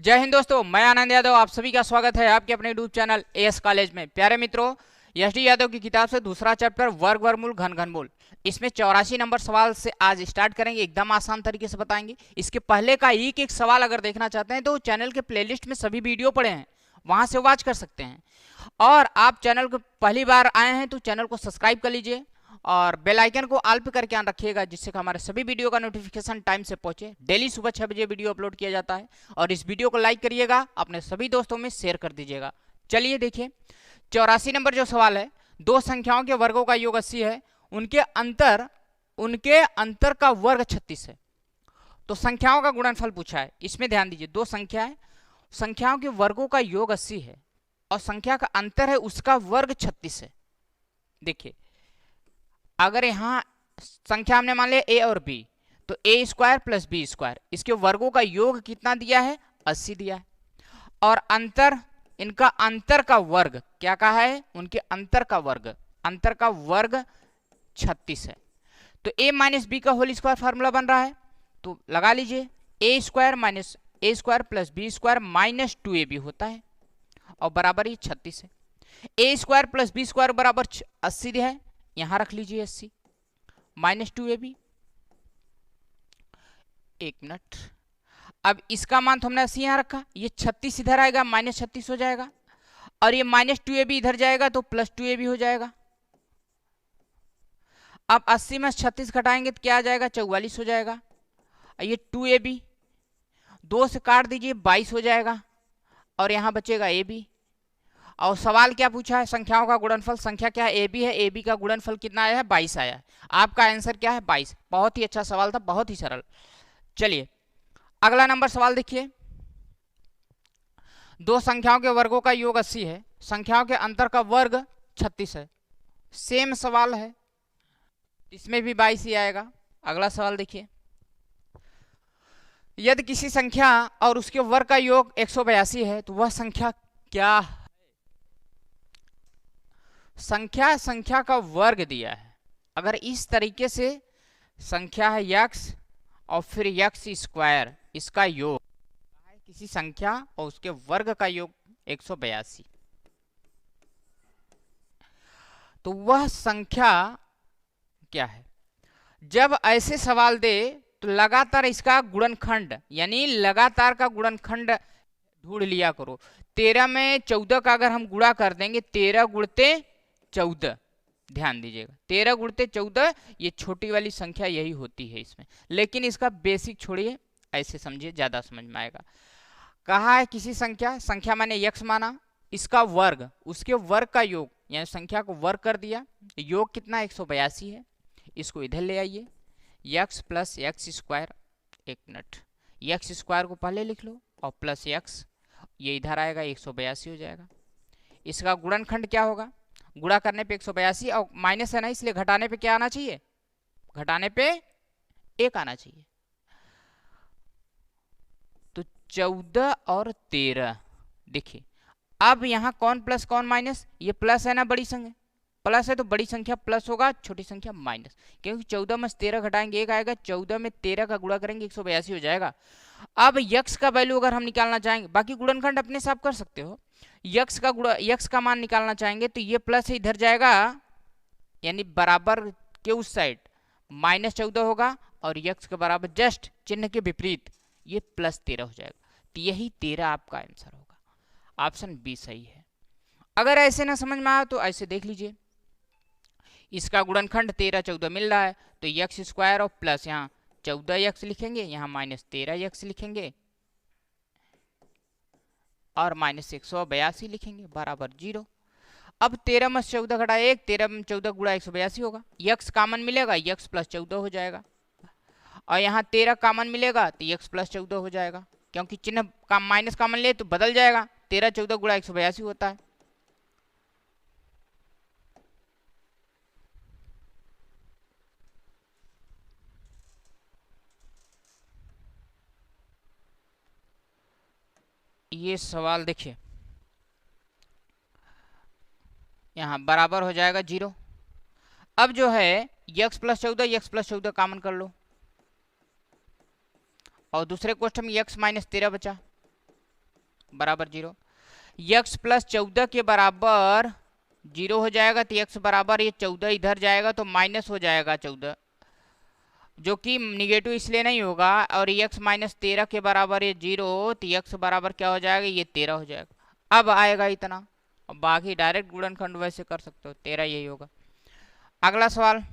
जय हिंद दोस्तों, मैं आनंद यादव। आप सभी का स्वागत है आपके अपने यूट्यूब चैनल एएस कॉलेज में। प्यारे मित्रों, एसडी यादव की किताब से दूसरा चैप्टर वर्ग वर्गमूल घन घनमूल, इसमें 84 नंबर सवाल से आज स्टार्ट करेंगे। एकदम आसान तरीके से बताएंगे। इसके पहले का एक एक सवाल अगर देखना चाहते हैं तो चैनल के प्लेलिस्ट में सभी वीडियो पड़े हैं, वहां से वॉच कर सकते हैं। और आप चैनल को पहली बार आए हैं तो चैनल को सब्सक्राइब कर लीजिए और बेल आइकन को ऑल पे करके ऑन रखिएगा, जिससे कि हमारे सभी वीडियो का नोटिफिकेशन टाइम से पहुंचे। डेली सुबह 6 बजे वीडियो अपलोड किया जाता है। और इस वीडियो को लाइक करिएगा, अपने सभी दोस्तों में शेयर कर दीजिएगा। चलिए देखिए, 84 नंबर जो सवाल है, दो संख्याओं के वर्गों का योग 80 है, उनके अंतर का वर्ग 36 है। तो संख्याओं का गुणनफल पूछा है। इसमें ध्यान दीजिए, दो संख्याओं के वर्गों का योग 80 है और संख्या का अंतर है उसका वर्ग 36 है। देखिए, अगर यहां संख्या हमने मान लिया ए और बी, तो ए स्क्वायर प्लस बी स्क्वायर, इसके वर्गों का योग कितना दिया है? 80 दिया है। और अंतर, इनका अंतर का वर्ग क्या कहा है? उनके अंतर का वर्ग 36 है। तो ए माइनस बी का होल स्क्वायर फार्मूला बन रहा है, तो लगा लीजिए A square plus B square minus 2ab होता है और बराबर ही 36 है। A square plus B square बराबर 80 है, यहां रख लीजिए 80 माइनस 2ab। एक मिनट, अब इसका मान तो हमने 80 यहां रखा, ये 36 इधर आएगा, माइनस 36 हो जाएगा, और ये माइनस 2ab इधर जाएगा तो प्लस 2ab हो जाएगा। अब 80 में 36 घटाएंगे तो क्या आ जाएगा? 44 हो जाएगा। ये 2ab 2 से काट दीजिए, 22 हो जाएगा, और यहां बचेगा ab। और सवाल क्या पूछा है? संख्याओं का गुणनफल। संख्या क्या है? ab है। ab का गुणनफल कितना आया है? 22 आया है। आपका आंसर क्या है? 22। बहुत ही अच्छा सवाल था, बहुत ही सरल। चलिए अगला नंबर सवाल देखिए। दो संख्याओं के वर्गों का योग 80 है, संख्याओं के अंतर का वर्ग 36 है। सेम सवाल है, इसमें भी 22 ही आएगा। अगला सवाल देखिए। यदि किसी संख्या और उसके वर्ग का योग 182 है तो वह संख्या क्या है? संख्या का वर्ग दिया है। अगर इस तरीके से संख्या है x और फिर x स्क्वायर, इसका योग है किसी संख्या और उसके वर्ग का योग 182, तो वह संख्या क्या है? जब ऐसे सवाल दे तो लगातार इसका गुणनखंड, यानी लगातार का गुणनखंड ढूंढ लिया करो। 13 में 14 का अगर हम गुणा कर देंगे, 13 गुणते 14, ध्यान दीजिएगा 13 गुणते 14, ये छोटी वाली संख्या यही होती है इसमें। लेकिन इसका बेसिक छोड़िए, ऐसे समझिए, ज्यादा समझ में आएगा। कहा है किसी संख्या माने x माना, इसका वर्ग, उसके वर्ग का योग, यानी संख्या को वर्ग कर दिया। योग कितना? 182 है। इसको इधर ले आइए, x प्लस एक्स स्क्वायर, एक मिनट, एक्स स्क्वायर को पहले लिख लो और प्लस x, ये इधर आएगा, 182 हो जाएगा। इसका गुणनखंड क्या होगा? गुणा करने पे 182 और माइनस है ना, इसलिए घटाने पे क्या आना चाहिए? घटाने पे 1 आना चाहिए। तो 14 और 13, देखिए अब यहां कौन प्लस कौन माइनस? ये प्लस है ना, बड़ी संख्या प्लस है तो बड़ी संख्या प्लस होगा, छोटी संख्या माइनस, क्योंकि 14 में 13 घटाएंगे 1 आएगा, 14 में 13 का गुणा करेंगे 182 हो जाएगा। अब x का वैल्यू अगर हम निकालना चाहेंगे, बाकी गुणनखंड अपने से आप कर सकते हो, x का मान निकालना चाहेंगे तो ये प्लस इधर जाएगा, यानी बराबर के उस साइड माइनस 14 होगा, और x के बराबर जस्ट चिन्ह के विपरीत ये प्लस 13 हो जाएगा। तो यही 13 आपका आंसर होगा। ऑप्शन बी सही है। अगर ऐसे ना समझ में आया तो ऐसे देख लीजिए, इसका गुणनखंड 13 14 मिल रहा है, तो x स्क्वायर और प्लस यहाँ 14x लिखेंगे, यहाँ माइनस 13x लिखेंगे और माइनस 182 लिखेंगे, बराबर 0। अब 13 में 14 घटा 1, 13 में 14 गुणा 182 होगा। x कॉमन मिलेगा, x प्लस 14 हो जाएगा, और यहाँ 13 कॉमन मिलेगा तो x प्लस 14 हो जाएगा, क्योंकि चिन्ह का माइनस कॉमन ले तो बदल जाएगा, 13 14 गुणा 182 होता है। ये सवाल देखिए, यहां बराबर हो जाएगा 0। अब जो है x प्लस 14 कॉमन कर लो, और दूसरे क्वेश्चन में x माइनस 13 बचा, बराबर 0। x प्लस 14 के बराबर 0 हो जाएगा, तो x बराबर ये 14 इधर जाएगा तो माइनस हो जाएगा 14, जो कि निगेटिव इसलिए नहीं होगा। और x माइनस 13 के बराबर ये 0, तो x बराबर क्या हो जाएगा, ये 13 हो जाएगा। अब आएगा इतना, और बाकी डायरेक्ट गुणनखंड वैसे कर सकते हो, 13 यही होगा। अगला सवाल,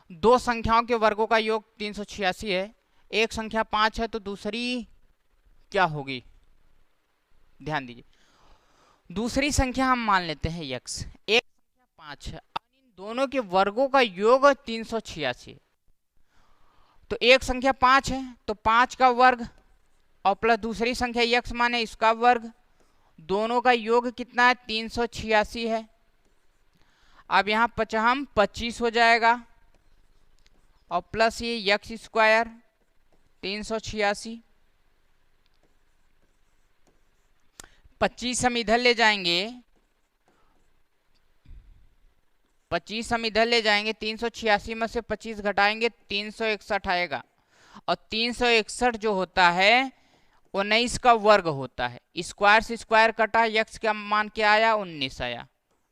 दो संख्याओं के वर्गों का योग 386 है। एक संख्या 5 है तो दूसरी क्या होगी, ध्यान दीजिए। दूसरी संख्या हम मान लेते हैं x, एक संख्या 5 है, इन दोनों के वर्गों का योग 386 है। तो एक संख्या 5 है तो 5 का वर्ग और प्लस दूसरी संख्या x माने इसका वर्ग, दोनों का योग कितना है, 386 है। अब यहाँ पचहम 25 हो जाएगा और प्लस ये एक्स स्क्वायर 386, 25 हम इधर ले जाएंगे, 25 हम इधर ले जाएंगे, 386 में से 25 घटाएंगे 361 आएगा। और 361 जो होता है 19 का वर्ग होता है। स्क्वायर से स्क्वायर कटा, यक्स का मान क्या आया, 19 आया।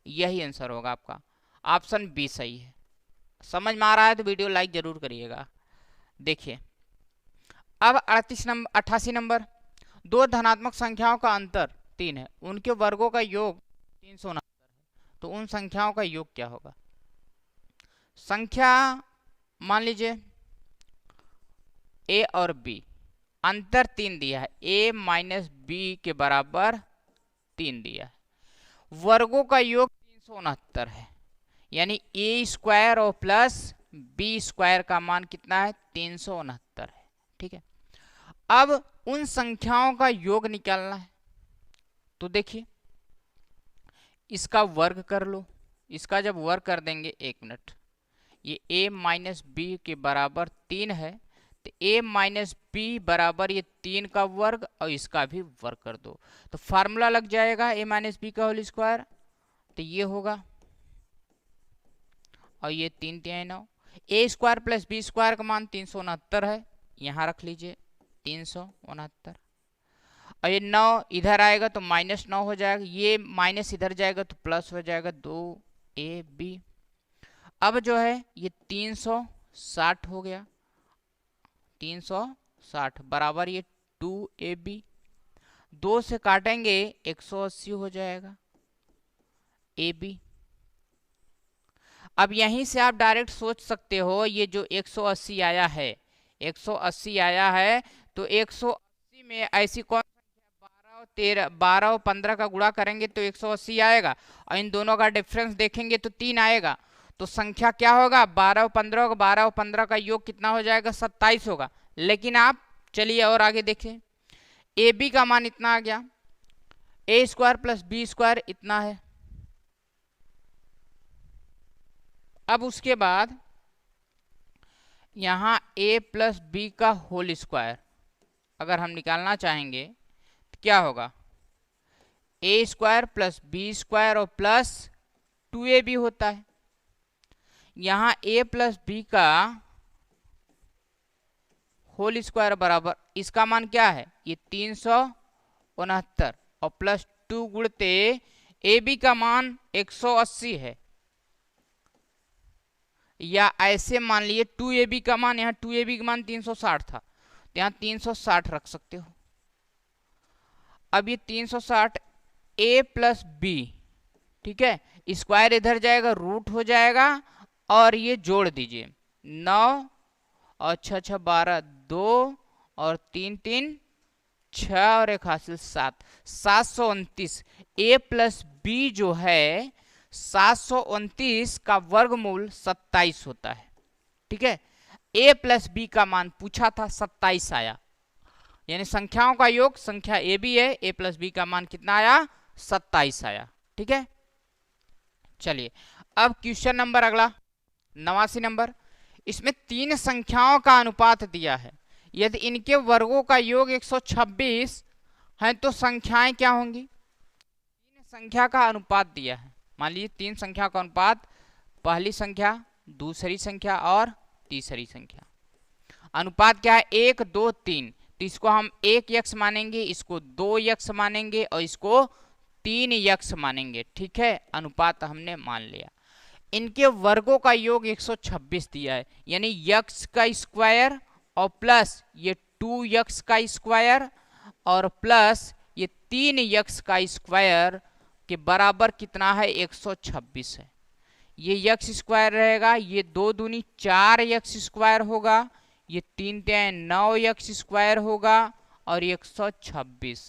यही आंसर होगा आपका, ऑप्शन बी सही है। समझ में आ रहा है तो वीडियो लाइक जरूर करिएगा। देखिए अब 88 नंबर, दो धनात्मक संख्याओं का अंतर 3 है, उनके वर्गों का योग 369 है, तो उन संख्याओं का योग क्या होगा। संख्या मान लीजिए a और b, अंतर 3 दिया है, a माइनस बी के बराबर 3 दिया है, वर्गों का योग 369 है, यानी a स्क्वायर और प्लस बी स्क्वायर का मान कितना है, 369 है। ठीक है, अब उन संख्याओं का योग निकालना है, तो देखिए इसका वर्ग कर लो। इसका जब वर्ग कर देंगे, 1 मिनट, ये a माइनस बी के बराबर 3 है, तो a माइनस बी बराबर ये 3 का वर्ग और इसका भी वर्ग कर दो, तो फार्मूला लग जाएगा a माइनस बी का होल स्क्वायर, तो ये होगा, और ये 3 3 9, a square plus B square का मान 369 है, यहाँ रख लीजिए 369, और ये 9 इधर आएगा तो माइनस 9 हो जाएगा, ये माइनस इधर जाएगा तो प्लस हो जाएगा 2ab। अब जो है ये 360 हो गया, 360 बराबर ये 2ab, 2 से काटेंगे 180 हो जाएगा ab। अब यहीं से आप डायरेक्ट सोच सकते हो, ये जो 180 आया है, 180 आया है, तो 180 में ऐसी कौन संख्या, 12 और 15 का गुणा करेंगे तो 180 आएगा, और इन दोनों का डिफरेंस देखेंगे तो 3 आएगा, तो संख्या क्या होगा, 12 और 15 होगा, 12 और 15 का योग कितना हो जाएगा, 27 होगा। लेकिन आप चलिए और आगे देखें, ए बी का मान इतना आ गया, a square plus B square इतना है। अब उसके बाद यहाँ a प्लस बी का होल स्क्वायर अगर हम निकालना चाहेंगे तो क्या होगा, a square plus B square और प्लस 2ab होता है। यहाँ a प्लस बी का होल स्क्वायर बराबर इसका मान क्या है, ये 369 और प्लस 2 गुणते ab का मान 180 है, या ऐसे मान लिए 2ab का मान, यहाँ 2ab का मान 360 था, तो यहाँ 360 रख सकते हो। अब ये 360 a प्लस बी, ठीक है, स्क्वायर इधर जाएगा, रूट हो जाएगा, और ये जोड़ दीजिए 9 और 6 6 12, 2 और 3 3 6 और 1 हासिल 7, 729। a प्लस बी जो है 729 का वर्गमूल 27 होता है। ठीक है, a प्लस बी का मान पूछा था, 27 आया, यानी संख्याओं का योग संख्या ए बी है, a प्लस बी का मान कितना आया, 27 आया। ठीक है, चलिए अब क्वेश्चन नंबर अगला 89 नंबर, इसमें 3 संख्याओं का अनुपात दिया है, यदि इनके वर्गों का योग 126 है तो संख्याएं क्या होंगी। 3 संख्या का अनुपात दिया है, मान लीजिए 3 संख्या का अनुपात, पहली संख्या, दूसरी संख्या और तीसरी संख्या। अनुपात क्या है, 1 2 3, तो इसको हम 1x मानेंगे, इसको 2x मानेंगे और इसको 3x मानेंगे। ठीक है, अनुपात हमने मान लिया। इनके वर्गों का योग 126 दिया है, यानी x का स्क्वायर और प्लस ये 2x का स्क्वायर और प्लस ये 3x का स्क्वायर के बराबर कितना है, 126 है। ये x स्क्वायर रहेगा, ये 2 दूनी 4x स्क्वायर होगा, ये 3 तिहाई 9x स्क्वायर होगा और 126,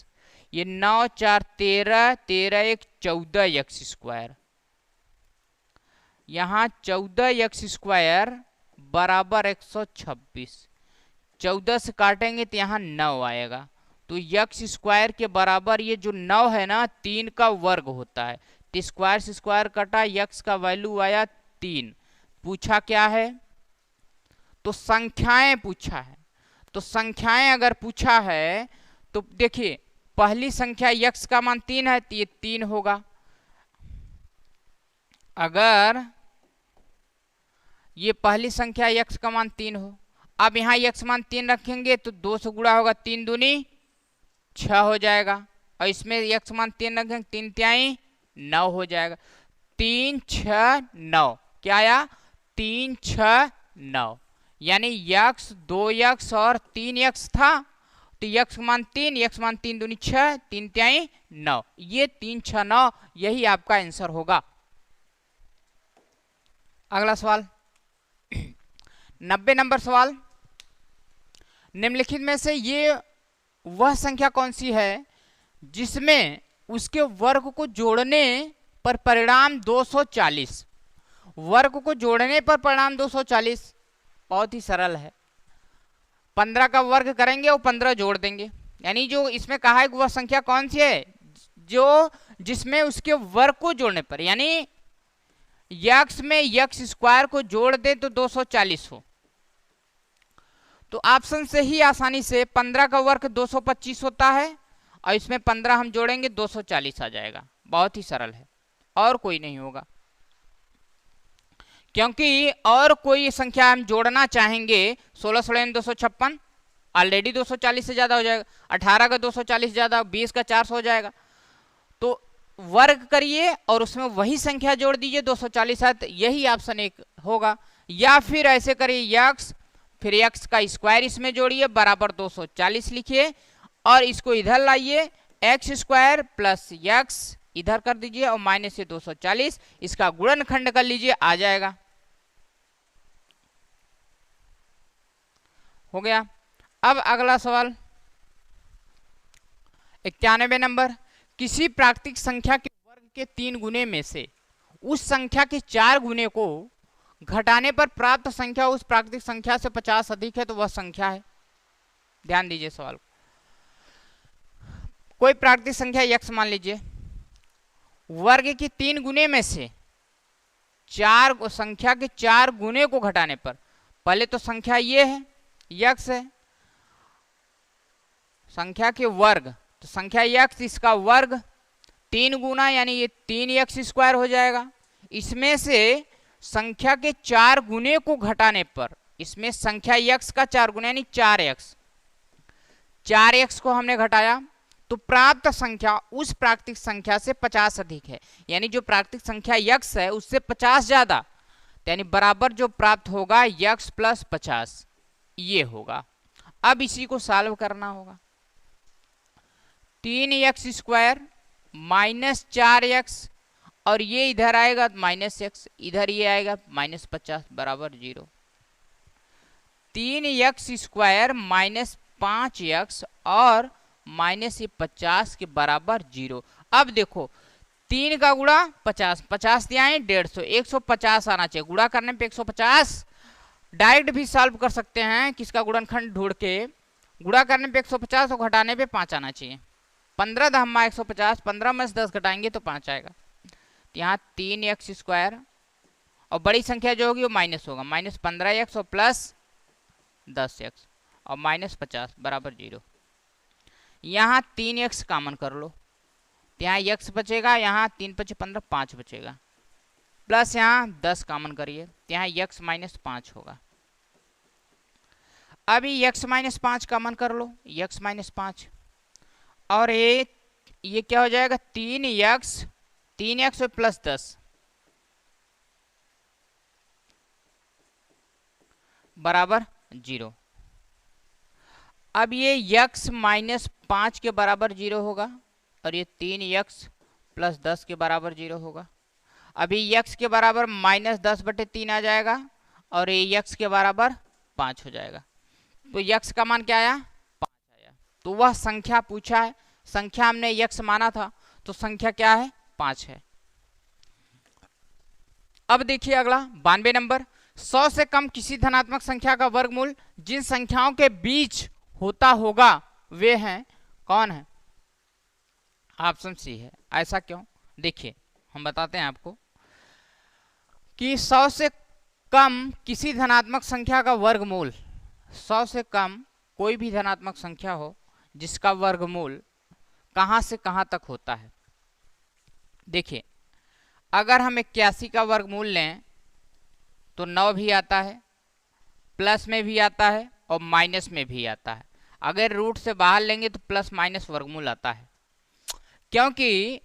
ये 9 4 13, 13 1 14x स्क्वायर। यहाँ 14x स्क्वायर बराबर 126, 14 से काटेंगे तो यहाँ 9 आएगा, तो x स्क्वायर के बराबर ये जो 9 है ना 3 का वर्ग होता है, तो स्क्वायर से स्क्वायर कटा, x का वैल्यू आया 3। पूछा क्या है, तो संख्याएं पूछा है। तो संख्याएं अगर पूछा है तो देखिए पहली संख्या x का मान 3 है तो ये 3 होगा। अगर ये पहली संख्या x का मान 3 हो, अब यहाँ x मान 3 रखेंगे तो 2 से गुणा होगा, 3 दूनी 6 हो जाएगा, और इसमें x मान 3 रखेंगे 3 तिहाई 9 हो जाएगा। 3 6 9 क्या आया, 3 6 9, यानी x 2x और 3x था, तो x मान 3, x मान 3 दूनी 6, 3 तिहाई 9, ये 3 6 9, यही आपका आंसर होगा। अगला सवाल 90 नंबर सवाल, निम्नलिखित में से ये वह संख्या कौन सी है जिसमें उसके वर्ग को जोड़ने पर परिणाम 240। वर्ग को जोड़ने पर परिणाम 240, बहुत ही सरल है। 15 का वर्ग करेंगे और 15 जोड़ देंगे, यानी जो इसमें कहा है वह संख्या कौन सी है जो जिसमें उसके वर्ग को जोड़ने पर, यानी x में x स्क्वायर को जोड़ दे तो 240 हो। तो ऑप्शन से ही आसानी से 15 का वर्ग 225 होता है और इसमें 15 हम जोड़ेंगे 240 आ जाएगा। बहुत ही सरल है, और कोई नहीं होगा, क्योंकि और कोई संख्या हम जोड़ना चाहेंगे 16 16 256, ऑलरेडी 240 से ज्यादा हो जाएगा, 18 का 240 ज्यादा, 20 का 400 हो जाएगा। तो वर्ग करिए और उसमें वही संख्या जोड़ दीजिए 240 है, तो यही ऑप्शन एक होगा। या फिर ऐसे करिए x फिर x का स्क्वायर इसमें जोड़िए बराबर 240 लिखिए और इसको इधर लाइए, x स्क्वायर प्लस x इधर कर दीजिए और माइनस से 240, इसका गुणनखंड कर लीजिए, आ जाएगा। हो गया। अब अगला सवाल 91 नंबर, किसी प्राकृतिक संख्या के वर्ग के 3 गुने में से उस संख्या के 4 गुने को घटाने पर प्राप्त संख्या उस प्राकृतिक संख्या से 50 अधिक है, तो वह संख्या है। ध्यान दीजिए सवाल। कोई प्राकृतिक संख्या x मान लीजिए, वर्ग की 3 गुने में से 4 संख्या के 4 गुने को घटाने पर, पहले तो संख्या ये है x है, संख्या के वर्ग, तो संख्या x इसका वर्ग 3 गुना यानी ये 3x स्क्वायर हो जाएगा। इसमें से संख्या के 4 गुने को घटाने पर, इसमें संख्या x का 4 गुना यानी 4x को हमने घटाया तो प्राप्त संख्या उस प्राकृतिक संख्या से 50 अधिक है, यानी जो प्राकृतिक संख्या x है उससे 50 ज्यादा, यानी बराबर जो प्राप्त होगा x प्लस 50 ये होगा। अब इसी को सॉल्व करना होगा। 3x स्क्वायर माइनस 4x और ये इधर आएगा माइनस x, इधर ये आएगा माइनस 50 बराबर 0। 3x स्क्वायर माइनस 5x और माइनस 50 के बराबर 0। अब देखो 3 का गुणा 50, 50 दिया है 150, 150 आना चाहिए। गुणा करने पे 150 डायरेक्ट भी सॉल्व कर सकते हैं, किसका गुणनखंड ढूंढ के। गुणा करने पे 150 और घटाने पे 5 आना चाहिए। 15 दहम्मा 150, 15 में से 10 घटाएंगे तो 5 आएगा। यहाँ 3x स्क्वायर और बड़ी संख्या जो होगी वो माइनस होगा, माइनस 15x और प्लस 10x और माइनस 50 बराबर 0। यहाँ 3x कॉमन कर लो, यहाँ x बचेगा, यहाँ 3 5 15 5 बचेगा, प्लस यहाँ 10 कॉमन करिए, यहाँ x माइनस 5 होगा। अभी x-5 कॉमन कर लो, x-5, और ये क्या हो जाएगा, 3x और प्लस 10 बराबर 0। अब ये x-5 के बराबर 0 होगा और ये 3x प्लस 10 के बराबर 0 होगा। अभी x के बराबर -10/3 आ जाएगा और ये x के बराबर 5 हो जाएगा। तो x का मान क्या आया, 5 आया। तो वह संख्या पूछा है, संख्या हमने x माना था, तो संख्या क्या है, 5 है। अब देखिए अगला 92 नंबर, 100 से कम किसी धनात्मक संख्या का वर्गमूल जिन संख्याओं के बीच होता होगा वे हैं, कौन है। ऑप्शन सी है। ऐसा क्यों, देखिए हम बताते हैं आपको कि 100 से कम किसी धनात्मक संख्या का वर्गमूल, 100 से कम कोई भी धनात्मक संख्या हो जिसका वर्गमूल कहां से कहां तक होता है। देखिए अगर हम 81 का वर्गमूल लें तो 9 भी आता है, प्लस में भी आता है और माइनस में भी आता है। अगर रूट से बाहर लेंगे तो प्लस माइनस वर्गमूल आता है, क्योंकि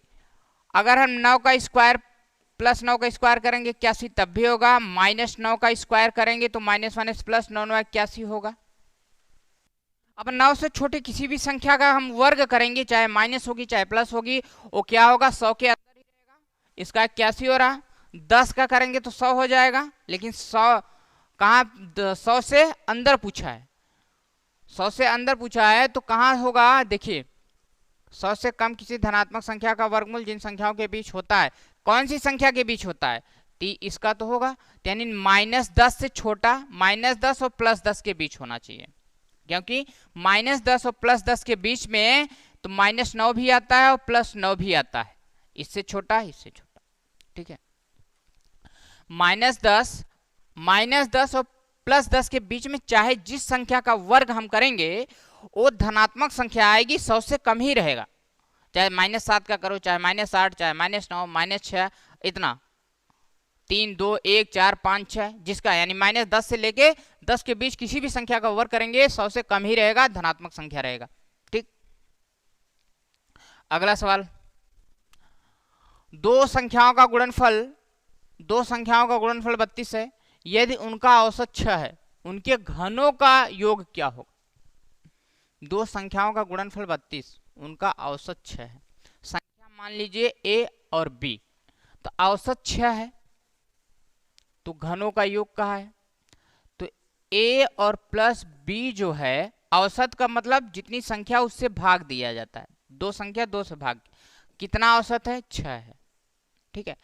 अगर हम 9 का स्क्वायर प्लस 9 का स्क्वायर करेंगे 81 तब भी होगा, -9 का स्क्वायर करेंगे तो माइनस प्लस 9 9 81 होगा। अब 9 से छोटे किसी भी संख्या का हम वर्ग करेंगे, चाहे माइनस होगी चाहे प्लस होगी, वो क्या होगा, 100 के अंदर ही रहेगा। इसका 81 हो रहा, 10 का करेंगे तो 100 हो जाएगा, लेकिन 100 कहाँ, 100 से अंदर पूछा है, 100 से अंदर पूछा है तो कहाँ होगा। देखिए 100 से कम किसी धनात्मक संख्या का वर्गमूल जिन संख्याओं के बीच होता है, कौन सी संख्या के बीच होता है, इसका तो होगा, यानी -10 से छोटा, -10 और +10 के बीच होना चाहिए, क्योंकि -10 और +10 के बीच में तो -9 भी आता है और +9 भी आता है, इससे छोटा इससे छोटा, ठीक है। -10 और +10 के बीच में चाहे जिस संख्या का वर्ग हम करेंगे वो धनात्मक संख्या आएगी, 100 से कम ही रहेगा। चाहे -7 का करो, चाहे -8, चाहे -9, -6, इतना 3 2 1 4 5 6 जिसका, यानी -10 से लेके 10 के बीच किसी भी संख्या का वर्ग करेंगे 100 से कम ही रहेगा, धनात्मक संख्या रहेगा, ठीक। अगला सवाल, दो संख्याओं का गुणनफल 32 है, यदि उनका औसत 6 है, उनके घनों का योग क्या होगा। दो संख्याओं का गुणनफल 32, उनका औसत 6 है। संख्या मान लीजिए a और b, तो औसत 6 है तो घनों का योग कहाँ है, तो a और प्लस b जो है, औसत का मतलब जितनी संख्या उससे भाग दिया जाता है, दो संख्या 2 से भाग, कितना औसत है, 6 है, ठीक है।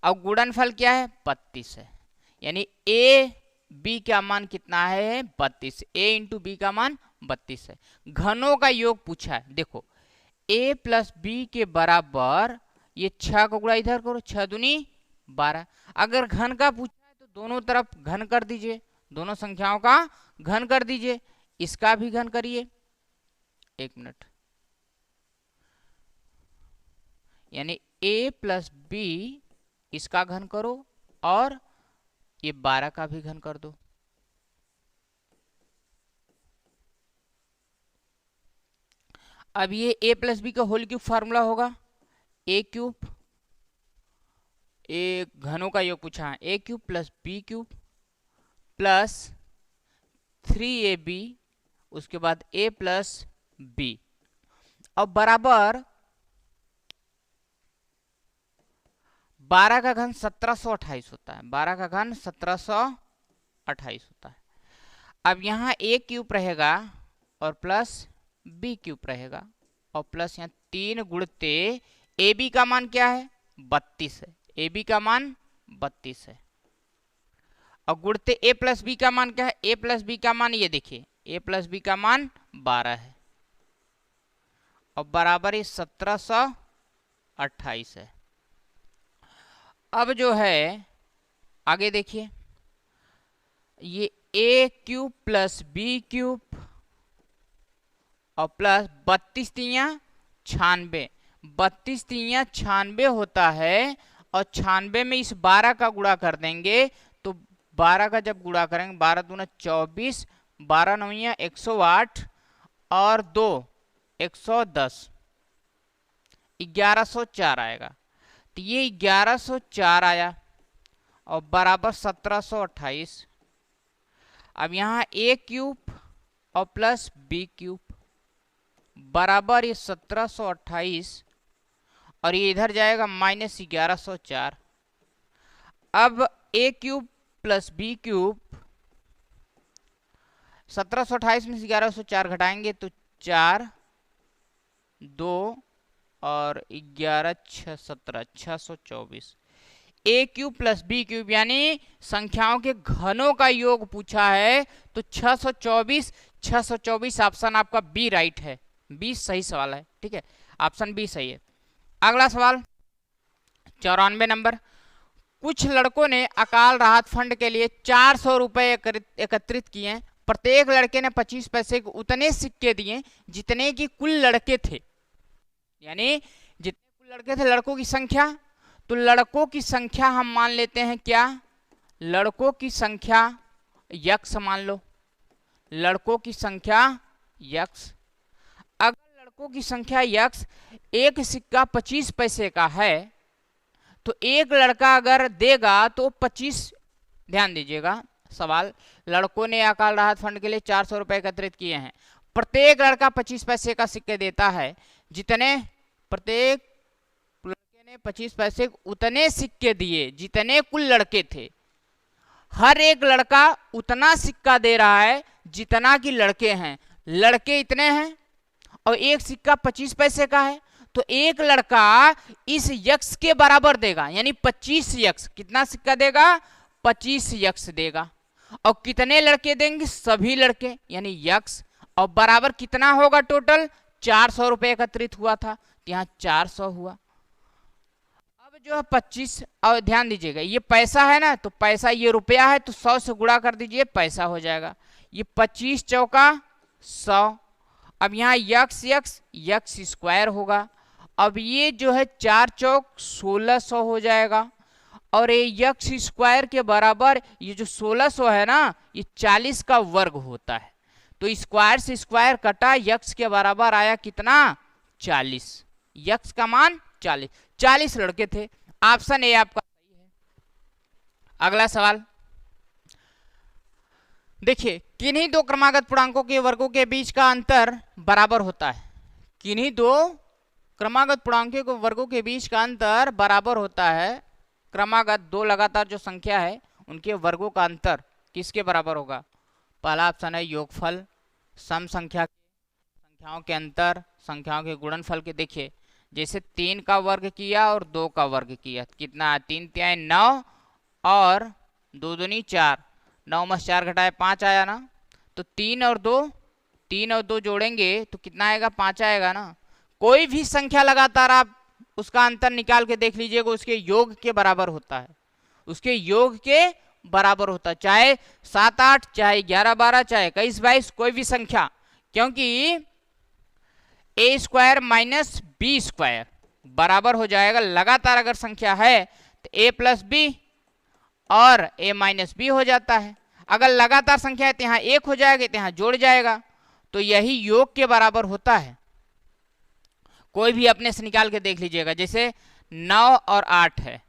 अब गुणनफल क्या है, 32 है, यानी a b का मान कितना है, 32, a इंटू बी का मान 32 है। घनों का योग पूछा है, देखो a प्लस बी के बराबर, ये 6 को गुणा इधर करो, 6 दूनी 12। अगर घन का पूछा है तो दोनों तरफ घन कर दीजिए, दोनों संख्याओं का घन कर दीजिए, इसका भी घन करिए, 1 मिनट, यानी a प्लस बी इसका घन करो और ये 12 का भी घन कर दो। अब ये a प्लस बी का होल क्यूब फार्मूला होगा, a क्यूब, ए घनों का योग पूछा है, a cube plus B cube plus 3ab, उसके बाद a प्लस बी, अब बराबर 12 का घन 1728 होता है, 12 का घन 1728 होता है। अब यहाँ a क्यूब रहेगा और प्लस b क्यूब रहेगा और प्लस यहाँ 3 गुणते ab का मान क्या है, 32 है, ab का मान 32 है, और गुणते a प्लस बी का मान क्या है, a प्लस बी का मान, ये देखिए a प्लस बी का मान 12 है और बराबर ये 1728 है। अब जो है आगे देखिए, ये a cube plus B cube और प्लस 32 तियां 96, 32 तियां 96 होता है, और 96 में इस 12 का गुणा कर देंगे तो 12 का जब गुणा करेंगे, 12 दूना 24, 12 नौया 108 और 2 110, 1104 आएगा। तो ये 1104 आया और बराबर 1728। अब यहाँ a क्यूब और प्लस b क्यूब बराबर ये 1728 और ये इधर जाएगा माइनस 1104। अब a cube plus b cube 1728 में से 1104 घटाएंगे तो 4 2 और 11 6 17 624। a cube plus B cube यानी संख्याओं के घनों का योग पूछा है तो 624 ऑप्शन आपका बी राइट है। बी सही सवाल है, ठीक है, ऑप्शन बी सही है। अगला सवाल 94 नंबर। कुछ लड़कों ने अकाल राहत फंड के लिए 400 रुपए एकत्रित किए। प्रत्येक लड़के ने 25 पैसे के उतने सिक्के दिए जितने की कुल लड़के थे, यानी जितने कुल लड़के थे लड़कों की संख्या। तो लड़कों की संख्या हम मान लेते हैं क्या, लड़कों की संख्या यक्स मान लो, लड़कों की संख्या यक्स। अगर लड़कों की संख्या यक्स, एक सिक्का 25 पैसे का है तो एक लड़का अगर देगा तो 25, ध्यान दीजिएगा सवाल, लड़कों ने अकाल राहत फंड के लिए 400 रुपए एकत्रित किए हैं। प्रत्येक लड़का 25 पैसे का सिक्के देता है, जितने प्रत्येक लड़के ने 25 पैसे उतने सिक्के दिए जितने कुल लड़के थे। हर एक लड़का उतना सिक्का दे रहा है जितना कि लड़के हैं। लड़के इतने हैं और एक सिक्का 25 पैसे का है, तो एक लड़का इस यक्स के बराबर देगा, यानी 25 यक्स। कितना सिक्का देगा, 25 यक्स देगा। और कितने लड़के देंगे, सभी लड़के, यानी यक्स। और बराबर कितना होगा, टोटल 400 रुपए एकत्रित हुआ था, यहाँ 400 हुआ। अब जो है 25, और ध्यान दीजिएगा ये पैसा है ना, तो पैसा ये रुपया है तो 100 से गुणा कर दीजिए, पैसा हो जाएगा। ये 25 चौका 100। अब यहाँ यक्स यक्स यक्स स्क्वायर होगा। अब ये जो है 4 चौक 1600 हो जाएगा। और ये यक्स स्क्वायर के बराबर ये जो 1600 है ना, ये 40 का वर्ग होता है। तो स्क्वायर से स्क्वायर कटा, यक्स के बराबर आया कितना, 40। यक्स का मान 40। 40 लड़के थे, ऑप्शन ए आपका सही है। अगला सवाल देखिए, किन्हीं दो क्रमागत पूर्णांकों के वर्गों के बीच का अंतर बराबर होता है। किन्हीं दो क्रमागत पूर्णांकों के वर्गों के बीच का अंतर बराबर होता है। क्रमागत दो लगातार जो संख्या है उनके वर्गों का अंतर किसके बराबर होगा। पहला ऑप्शन है योगफल, सम संख्याओं के अंतर, संख्याओं के गुणनफल के। देखिए जैसे 3 का वर्ग किया और 2 का वर्ग किया, कितना, 3 तिहाई 9 और 2 दूनी 4, 9 में 4 घटाए 5 आया ना। तो 3 और 2 जोड़ेंगे तो कितना आएगा, 5 आएगा ना। कोई भी संख्या लगातार आप उसका अंतर निकाल के देख लीजिएगा, उसके योग के बराबर होता है, उसके योग के बराबर होता है, चाहे 7 8, चाहे 11 12, चाहे 21 22, कोई भी संख्या, क्योंकि ए स्क्वायर माइनस बी स्क्वायर बराबर हो जाएगा। लगातार अगर संख्या है तो ए प्लस बी और ए माइनस बी हो जाता है। अगर लगातार संख्या है तो यहाँ 1 हो जाएगा, तो यहाँ जोड़ जाएगा, तो यही योग के बराबर होता है। कोई भी अपने से निकाल के देख लीजिएगा। जैसे 9 और 8 है,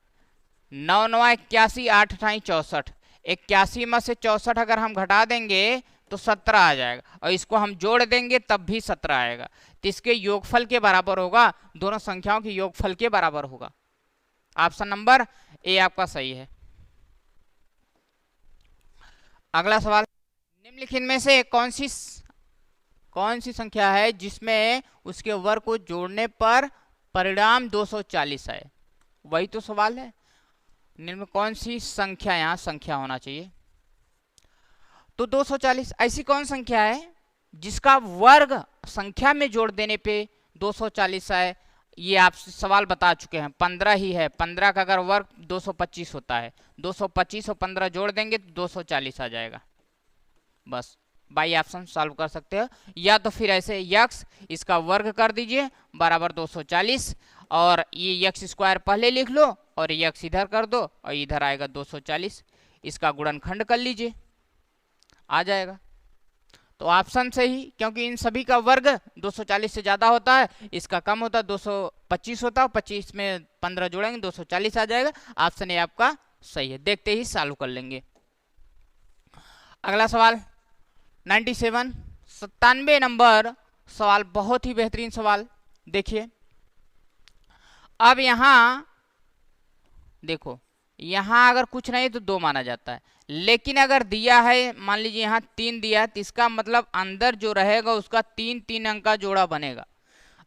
9 9 81, 8 8 64, 81 में से 64 अगर हम घटा देंगे तो 17 आ जाएगा, और इसको हम जोड़ देंगे तब भी 17 आएगा। तो इसके योगफल के बराबर होगा, दोनों संख्याओं के योगफल के बराबर होगा। ऑप्शन नंबर ए आपका सही है। अगला सवाल, निम्नलिखित में से कौन सी संख्या है जिसमें उसके वर्ग को जोड़ने पर परिणाम 240 आए। वही तो सवाल है, निम्न में कौन सी संख्या, यहाँ संख्या होना चाहिए। तो 240 ऐसी कौन संख्या है जिसका वर्ग संख्या में जोड़ देने पे 240 आए। ये आप सवाल बता चुके हैं, 15 ही है। 15 का अगर वर्ग 225 होता है, 225 और 15 जोड़ देंगे तो 240 आ जाएगा। बस बाई ऑप्शन सॉल्व कर सकते हो, या तो फिर ऐसे यक्स इसका वर्ग कर दीजिए बराबर 240, और ये यक्स स्क्वायर पहले लिख लो और यक्स इधर कर दो और इधर आएगा 240, इसका गुणनखंड कर लीजिए, आ जाएगा। तो ऑप्शन सही, क्योंकि इन सभी का वर्ग 240 से ज्यादा होता है, इसका कम होता है 225 होता है, 25 में 15 जोड़ेंगे 240 आ जाएगा। ऑप्शन ए आपका सही है। देखते ही चालू कर लेंगे। अगला सवाल 97 नंबर सवाल, बहुत ही बेहतरीन सवाल। देखिए अब यहां देखो, यहां अगर कुछ नहीं तो 2 माना जाता है, लेकिन अगर दिया है, मान लीजिए यहाँ 3 दिया है, तो इसका मतलब अंदर जो रहेगा उसका 3 अंक का जोड़ा बनेगा।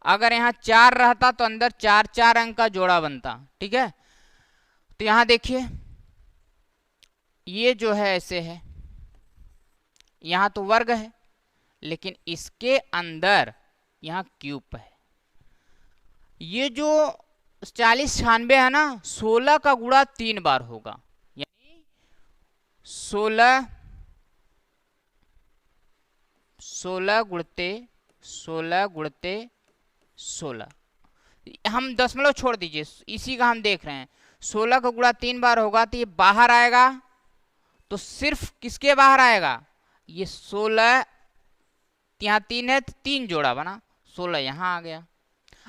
अगर यहाँ 4 रहता तो अंदर 4 अंक का जोड़ा बनता। ठीक है, तो यहाँ देखिए ये जो है ऐसे है, यहाँ तो वर्ग है, लेकिन इसके अंदर यहाँ क्यूब है। ये जो 40 96 है ना, 16 का गुणा 3 बार होगा, यानी 16 गुणते 16 हम दशमलव छोड़ दीजिए, इसी का हम देख रहे हैं। 16 का गुणा 3 बार होगा तो ये बाहर आएगा, तो सिर्फ किसके बाहर आएगा, ये 16, यहाँ 3 है तो 3 जोड़ा बना, 16 यहाँ आ गया।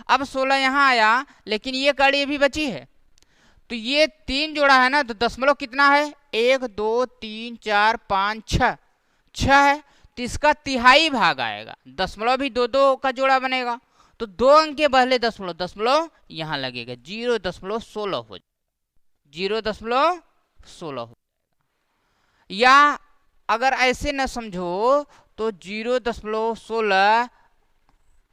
अब 16 यहाँ आया, लेकिन ये कड़ी अभी बची है, तो ये 3 जोड़ा है ना, तो दशमलव कितना है, 1 2 3 4 5 6 है, तो इसका तिहाई भाग आएगा। दशमलव भी 2 का जोड़ा बनेगा, तो 2 अंक के पहले दशमलव यहाँ लगेगा, 0.16 हो, 0.16 हो। या अगर ऐसे न समझो तो 0.16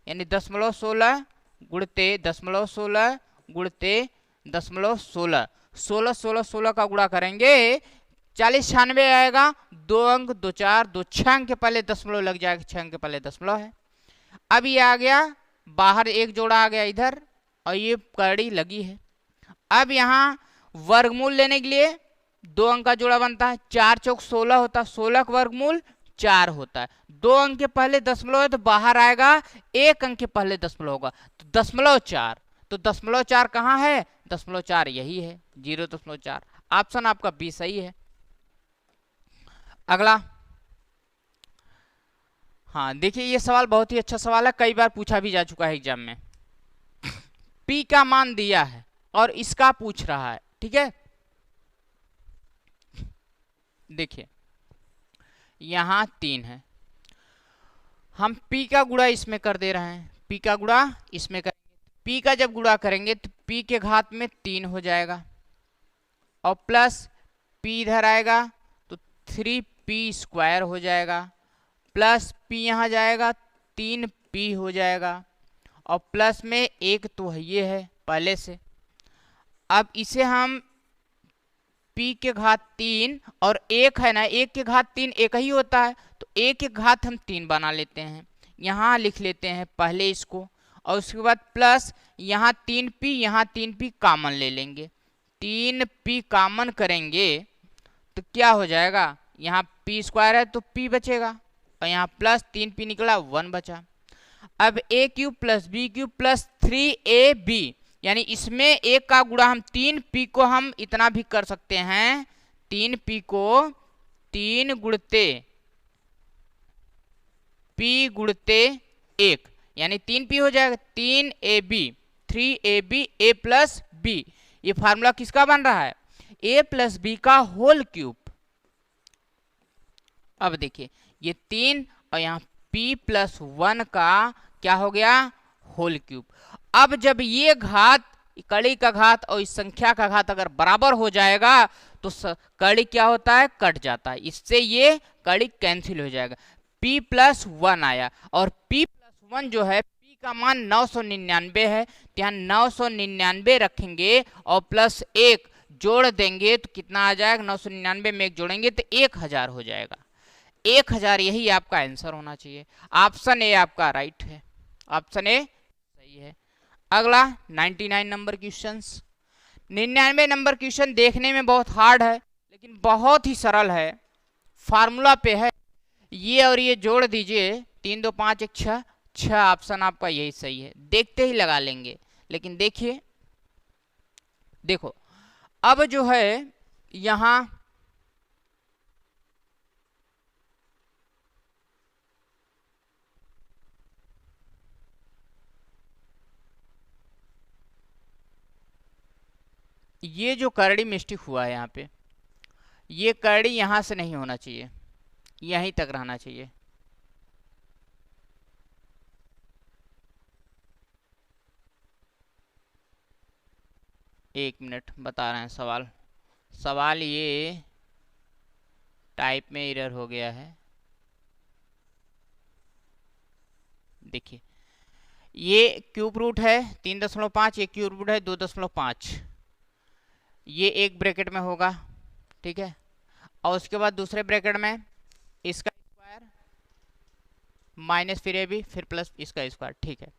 यानी 0.16 गुणते 0.16 गुणते 0.16, 16 का गुणा करेंगे 40 96 आएगा, 2 अंक 2 4 2 6 अंक के पहले दशमलव लग जाएगा, 6 अंक के पहले दशमलव है। अब ये आ गया बाहर, एक जोड़ा आ गया इधर, और ये कड़ी लगी है। अब यहाँ वर्गमूल लेने के लिए 2 अंक का जोड़ा बनता है, 4 चौक 16 होता है, 16 का वर्गमूल 4 होता है। 2 अंक के पहले दशमलव है तो बाहर आएगा, 1 अंक के पहले दशमलव होगा, तो 0.4, तो 0.4 कहाँ है, 0.4 यही है, 0.4। ऑप्शन आपका बी सही है। अगला, हाँ देखिए ये सवाल बहुत ही अच्छा सवाल है, कई बार पूछा भी जा चुका है एग्जाम में। पी का मान दिया है और इसका पूछ रहा है। ठीक है, देखिए यहां 3 है, हम पी का गुणा इसमें कर दे रहे हैं, पी का गुणा इसमें करेंगे, पी का जब गुणा करेंगे तो पी के घात में 3 हो जाएगा, और प्लस पी इधर आएगा तो 3p² हो जाएगा, प्लस पी यहाँ जाएगा 3p हो जाएगा, और प्लस में एक तो ये है पहले से। अब इसे हम p के घात 3 और 1 है ना, 1 के घात 3 एक ही होता है, तो 1 के घात हम 3 बना लेते हैं, यहाँ लिख लेते हैं पहले इसको, और उसके बाद प्लस यहाँ 3p, यहाँ 3p कॉमन ले लेंगे, 3p कॉमन करेंगे तो क्या हो जाएगा, यहाँ p² है तो p बचेगा, और यहाँ प्लस 3p निकला 1 बचा। अब a³ plus b³ plus 3ab, यानी इसमें एक का गुणा हम 3p को हम इतना भी कर सकते हैं, 3p को 3 गुणते p गुणते 1, यानी 3p हो जाएगा, 3ab 3ab a plus b। ये फार्मूला किसका बन रहा है, a प्लस b का होल क्यूब। अब देखिए ये 3 और यहाँ p प्लस 1 का क्या हो गया, होल क्यूब। अब जब ये घात, कड़ी का घात और इस संख्या का घात अगर बराबर हो जाएगा तो कड़ी क्या होता है, कट जाता है, इससे ये कड़ी कैंसिल हो जाएगा। p प्लस 1 आया, और p प्लस 1 जो है, p का मान 999 है, तो यहाँ 999 रखेंगे और प्लस 1 जोड़ देंगे तो कितना आ जाएगा, 999 में 1 जोड़ेंगे तो 1000 हो जाएगा, 1000। यही आपका आंसर होना चाहिए, ऑप्शन ए आपका राइट है, ऑप्शन ए सही है। अगला 99 नंबर क्वेश्चंस। 99 नंबर क्वेश्चन देखने में बहुत हार्ड है, लेकिन बहुत ही सरल है, फार्मूला पे है। ये और ये जोड़ दीजिए, 3 2 5 1 6, 6 ऑप्शन आपका यही सही है, देखते ही लगा लेंगे। लेकिन देखिए, देखो अब जो है यहाँ ये जो करड़ी मिस्टेक हुआ है यहाँ पे, ये करड़ी यहाँ से नहीं होना चाहिए, यहीं तक रहना चाहिए। एक मिनट बता रहे हैं सवाल ये टाइप में एरर हो गया है। देखिए ये क्यूब रूट है 3.5, ये क्यूब रूट है 2.5, ये एक ब्रैकेट में होगा, ठीक है। और उसके बाद दूसरे ब्रैकेट में इसका स्क्वायर माइनस फिर ए बी फिर प्लस इसका स्क्वायर, ठीक है।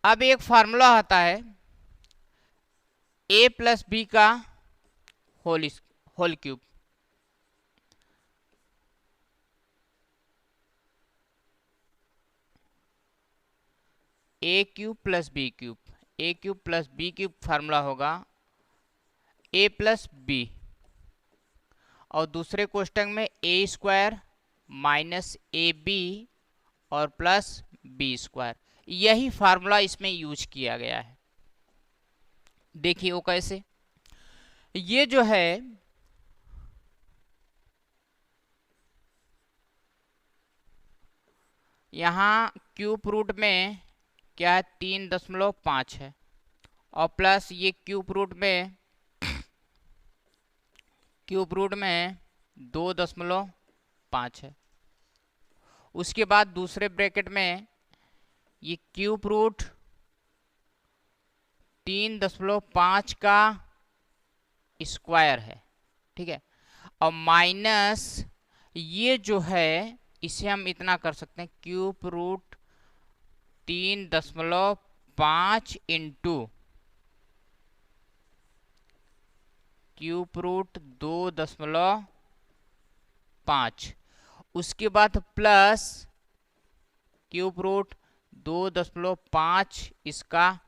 अब एक फार्मूला आता है ए प्लस बी का whole cube. A cube plus B cube, A cube plus B cube formula होगा ए प्लस बी, और दूसरे कोष्टक में A square minus A B और प्लस बी स्क्वायर। यही फार्मूला इसमें यूज किया गया है। देखिए वो कैसे, ये जो है यहाँ क्यूब रूट में क्या है 3.5 है, और प्लस ये क्यूब रूट में 2.5 है। उसके बाद दूसरे ब्रैकेट में ये क्यूब रूट 3.5 का स्क्वायर है, ठीक है, और माइनस ये जो है इसे हम इतना कर सकते हैं cube root 3.5 into cube root 2.5, उसके बाद प्लस क्यूब रूट 2.5 इसका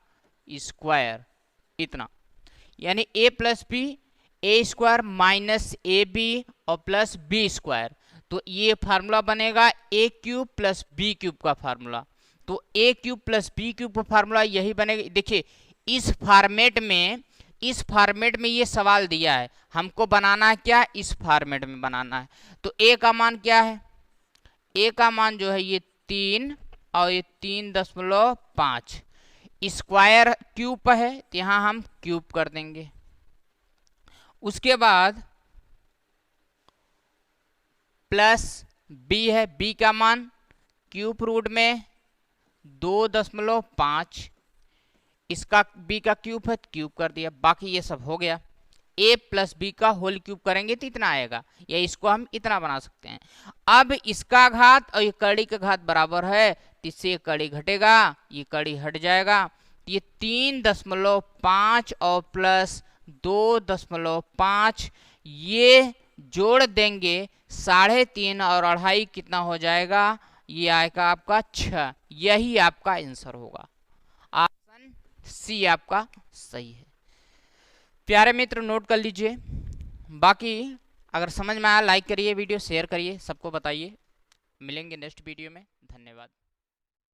स्क्वायर, इतना, यानी A plus B, A square minus A B और प्लस बी स्क्वायर। तो ये फार्मूला बनेगा A cube plus B cube का फार्मूला। तो A cube plus B cube का फार्मूला यही बनेगा। देखिए इस फॉर्मेट में ये सवाल दिया है, हमको बनाना है क्या, इस फॉर्मेट में बनाना है। तो ए का मान क्या है, ए का मान जो है ये 3 और ये 3.5, स्क्वायर क्यूब है तो यहाँ हम क्यूब कर देंगे। उसके बाद प्लस बी है, बी का मान क्यूब रूट में 2.5, इसका बी का क्यूब है क्यूब कर दिया, बाकी ये सब हो गया। ए प्लस बी का होल क्यूब करेंगे तो इतना आएगा, या इसको हम इतना बना सकते हैं। अब इसका घात और ये कड़ी का घात बराबर है तो इससे ये कड़ी घटेगा, ये कड़ी हट जाएगा, ये 3.5 और प्लस 2.5 ये जोड़ देंगे 3.5 और 2.5 कितना हो जाएगा, ये आएगा आपका 6। यही आपका आंसर होगा, ऑप्शन सी आपका सही है। प्यारे मित्र नोट कर लीजिए। बाकी अगर समझ में आया लाइक करिए, वीडियो शेयर करिए, सबको बताइए। मिलेंगे नेक्स्ट वीडियो में। धन्यवाद।